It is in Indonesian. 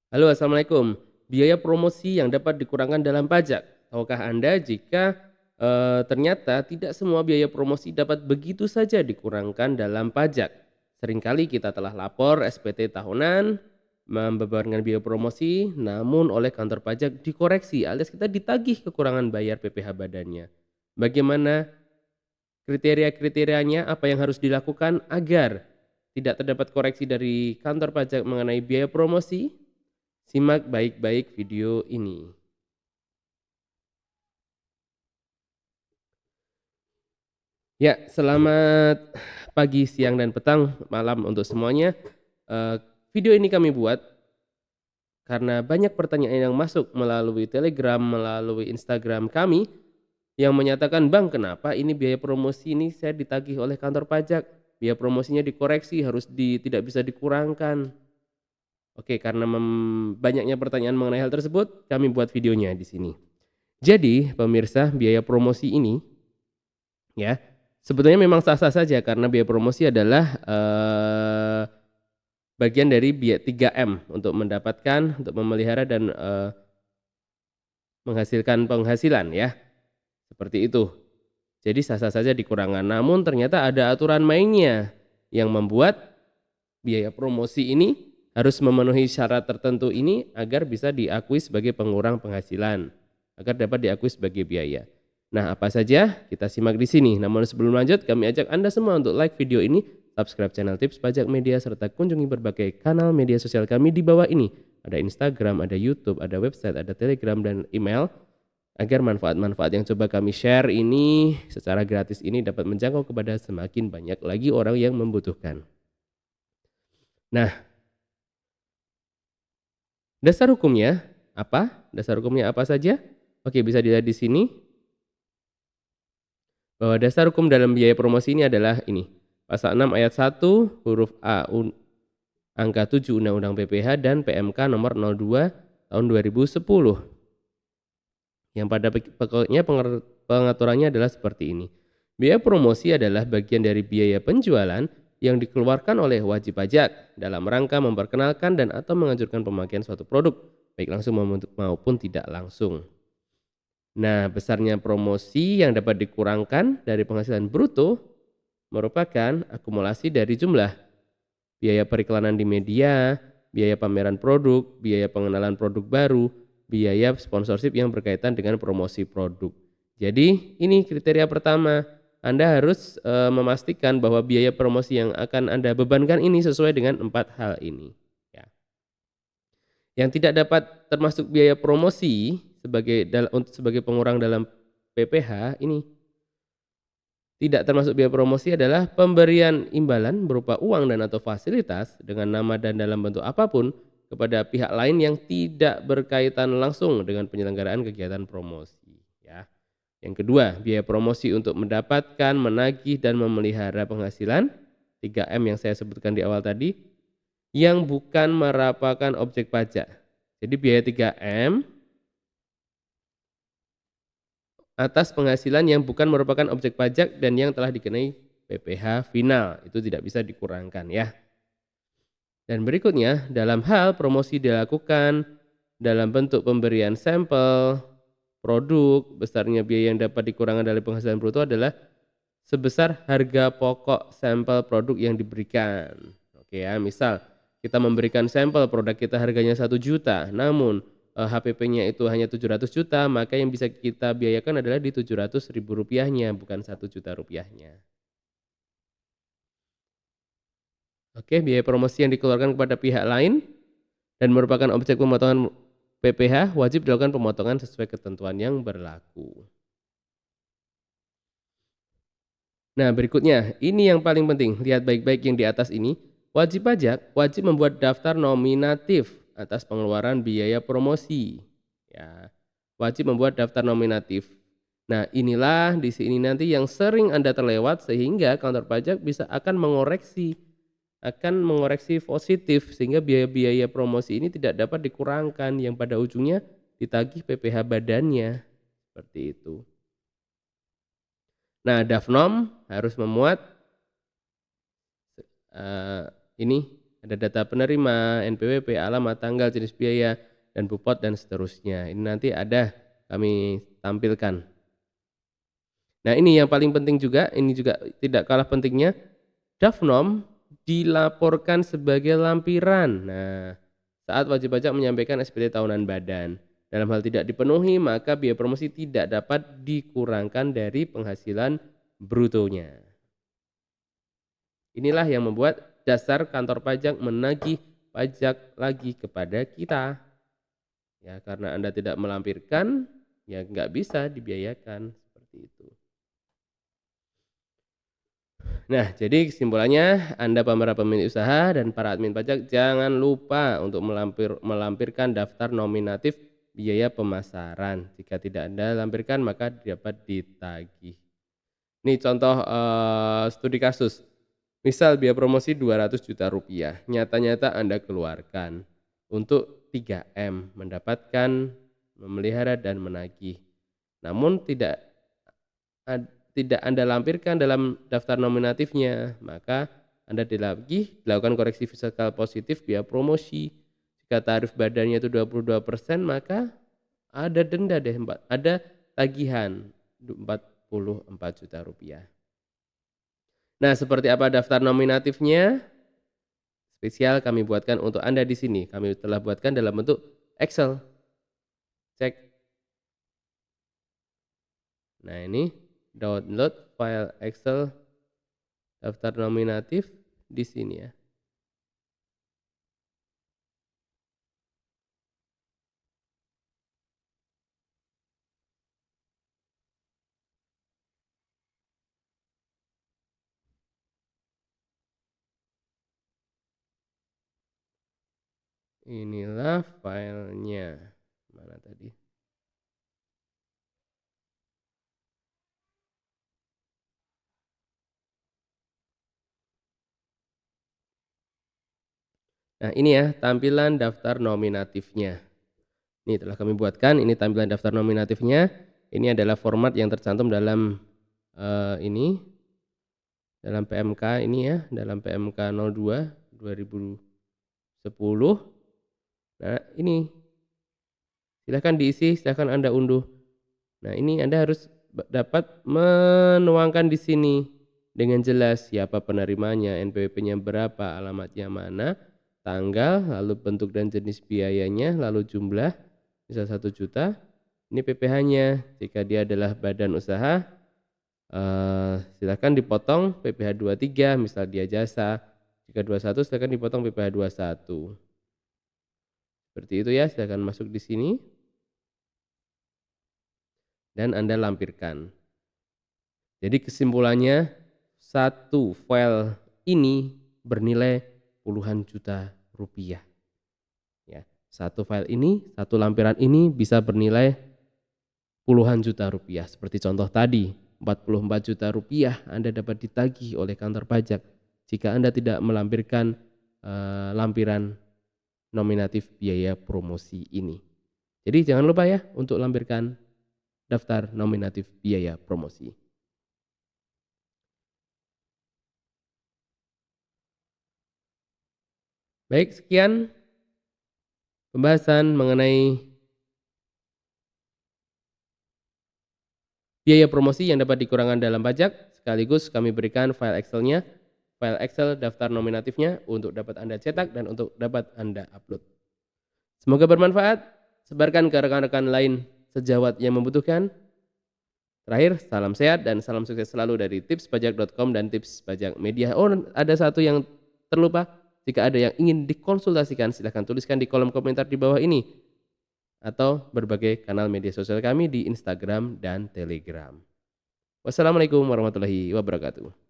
Halo, assalamualaikum. Biaya promosi yang dapat dikurangkan dalam pajak. Tahukah Anda jika ternyata tidak semua biaya promosi dapat begitu saja dikurangkan dalam pajak? Seringkali kita telah lapor SPT tahunan, membebankan biaya promosi, namun oleh kantor pajak dikoreksi alias kita ditagih kekurangan bayar PPh badannya. Bagaimana kriteria-kriterianya? Apa yang harus dilakukan agar tidak terdapat koreksi dari kantor pajak mengenai biaya promosi? Simak baik-baik video ini. Ya, selamat pagi, siang, dan petang, malam untuk semuanya. Video ini kami buat karena banyak pertanyaan yang masuk melalui Telegram, melalui Instagram kami yang menyatakan, "Bang, kenapa ini biaya promosi ini saya ditagih oleh kantor pajak? Biaya promosinya dikoreksi, tidak bisa dikurangkan." Oke, karena banyaknya pertanyaan mengenai hal tersebut, kami buat videonya di sini. Jadi, pemirsa, biaya promosi ini ya, sebetulnya memang sah-sah saja karena biaya promosi adalah, bagian dari biaya 3M untuk mendapatkan, untuk memelihara dan, menghasilkan penghasilan ya, seperti itu. Jadi sah-sah saja dikurangan, namun ternyata ada aturan mainnya yang membuat biaya promosi ini harus memenuhi syarat tertentu ini agar bisa diakui sebagai pengurang penghasilan, agar dapat diakui sebagai biaya. Nah, apa saja? Kita simak di sini. Namun sebelum lanjut, kami ajak Anda semua untuk like video ini, subscribe channel Tips Pajak Media, serta kunjungi berbagai kanal media sosial kami di bawah ini. Ada Instagram, ada YouTube, ada website, ada Telegram, dan email, agar manfaat-manfaat yang coba kami share ini secara gratis ini dapat menjangkau kepada semakin banyak lagi orang yang membutuhkan. Nah, dasar hukumnya apa? Dasar hukumnya apa saja? Oke, bisa dilihat di sini bahwa dasar hukum dalam biaya promosi ini adalah ini. Pasal 6 ayat 1 huruf A angka 7 Undang-Undang PPh dan PMK nomor 02 tahun 2010. Yang pada pokoknya pengaturannya adalah seperti ini. Biaya promosi adalah bagian dari biaya penjualan yang dikeluarkan oleh wajib pajak dalam rangka memperkenalkan dan atau menganjurkan pemakaian suatu produk, baik langsung maupun tidak langsung. Nah, besarnya promosi yang dapat dikurangkan dari penghasilan bruto merupakan akumulasi dari jumlah biaya periklanan di media, biaya pameran produk, biaya pengenalan produk baru, biaya sponsorship yang berkaitan dengan promosi produk. Jadi, ini kriteria pertama. Anda harus memastikan bahwa biaya promosi yang akan Anda bebankan ini sesuai dengan 4 hal ini, ya. Yang tidak dapat termasuk biaya promosi sebagai pengurang dalam PPh ini tidak termasuk biaya promosi adalah pemberian imbalan berupa uang dan atau fasilitas dengan nama dan dalam bentuk apapun kepada pihak lain yang tidak berkaitan langsung dengan penyelenggaraan kegiatan promosi, ya. Yang kedua, biaya promosi untuk mendapatkan, menagih dan memelihara penghasilan 3M yang saya sebutkan di awal tadi yang bukan merupakan objek pajak. Jadi biaya 3M atas penghasilan yang bukan merupakan objek pajak dan yang telah dikenai PPh final, itu tidak bisa dikurangkan ya. Dan berikutnya, dalam hal promosi dilakukan dalam bentuk pemberian sampel produk, besarnya biaya yang dapat dikurangkan dari penghasilan bruto adalah sebesar harga pokok sampel produk yang diberikan. Oke ya, misal kita memberikan sampel produk kita harganya 1 juta, namun HPP-nya itu hanya 700 juta, maka yang bisa kita biayakan adalah di 700.000 rupiahnya, bukan 1 juta rupiahnya. Oke, biaya promosi yang dikeluarkan kepada pihak lain dan merupakan objek pemotongan PPh wajib dilakukan pemotongan sesuai ketentuan yang berlaku. Nah, berikutnya, ini yang paling penting, lihat baik-baik yang di atas ini. Wajib pajak wajib membuat daftar nominatif atas pengeluaran biaya promosi. Ya, wajib membuat daftar nominatif. Nah, inilah di sini nanti yang sering Anda terlewat sehingga kantor pajak akan mengoreksi positif sehingga biaya-biaya promosi ini tidak dapat dikurangkan yang pada ujungnya ditagih PPh badannya. Seperti itu. Nah, Dafnom harus memuat ini Ada data penerima, NPWP, alamat, tanggal, jenis biaya, dan BUPOT dan seterusnya. Ini nanti ada kami tampilkan. Nah, ini yang paling penting juga, ini juga tidak kalah pentingnya, Dafnom dilaporkan sebagai lampiran. Nah, saat wajib pajak menyampaikan SPT tahunan badan. Dalam hal tidak dipenuhi, maka biaya promosi tidak dapat dikurangkan dari penghasilan brutonya. Inilah yang membuat dasar kantor pajak menagih pajak lagi kepada kita. Ya, karena Anda tidak melampirkan, ya nggak bisa dibiayakan seperti itu. Nah, jadi kesimpulannya, Anda para pemilik usaha dan para admin pajak jangan lupa untuk melampirkan daftar nominatif biaya pemasaran. Jika tidak Anda lampirkan, maka dapat ditagih. Ini contoh studi kasus. Misal biaya promosi 200 juta rupiah, nyata-nyata Anda keluarkan untuk 3M, mendapatkan, memelihara, dan menagih. Namun tidak Anda lampirkan dalam daftar nominatifnya, maka Anda dilakukan koreksi fiskal positif biaya promosi. Jika tarif badannya itu 22%, maka ada denda deh, ada tagihan 44 juta rupiah. Nah, seperti apa daftar nominatifnya? Spesial kami buatkan untuk Anda di sini. Kami telah buatkan dalam bentuk Excel. Cek. Nah, ini download file Excel daftar nominatif di sini ya. Inilah filenya. Mana tadi? Nah, ini ya tampilan daftar nominatifnya. Ini telah kami buatkan, ini tampilan daftar nominatifnya. Ini adalah format yang tercantum dalam dalam PMK ini ya, dalam PMK 02 2010. Nah, ini silahkan diisi, silahkan Anda unduh. Nah, ini Anda harus dapat menuangkan di sini dengan jelas siapa penerimanya, NPWP-nya berapa, alamatnya mana, tanggal, lalu bentuk dan jenis biayanya, lalu jumlah, bisa 1 juta. Ini PPh-nya, jika dia adalah badan usaha, silakan dipotong PPh 23, misal dia jasa. Jika 21 silakan dipotong PPh 21. Seperti itu ya, silakan masuk di sini dan Anda lampirkan. Jadi kesimpulannya, satu file ini bernilai puluhan juta rupiah. Ya, satu file ini, satu lampiran ini bisa bernilai puluhan juta rupiah. Seperti contoh tadi, 44 juta rupiah Anda dapat ditagih oleh kantor pajak jika Anda tidak melampirkan lampiran nominatif biaya promosi ini. Jadi jangan lupa ya untuk lampirkan daftar nominatif biaya promosi. Baik, sekian pembahasan mengenai biaya promosi yang dapat dikurangkan dalam pajak. Sekaligus kami berikan file Excel-nya, file Excel daftar nominatifnya untuk dapat Anda cetak dan untuk dapat Anda upload. Semoga bermanfaat. Sebarkan ke rekan-rekan lain sejawat yang membutuhkan. Terakhir, salam sehat dan salam sukses selalu dari tipspajak.com dan Tips Pajak Media. Oh, ada satu yang terlupa. Jika ada yang ingin dikonsultasikan, silahkan tuliskan di kolom komentar di bawah ini. Atau berbagai kanal media sosial kami di Instagram dan Telegram. Wassalamualaikum warahmatullahi wabarakatuh.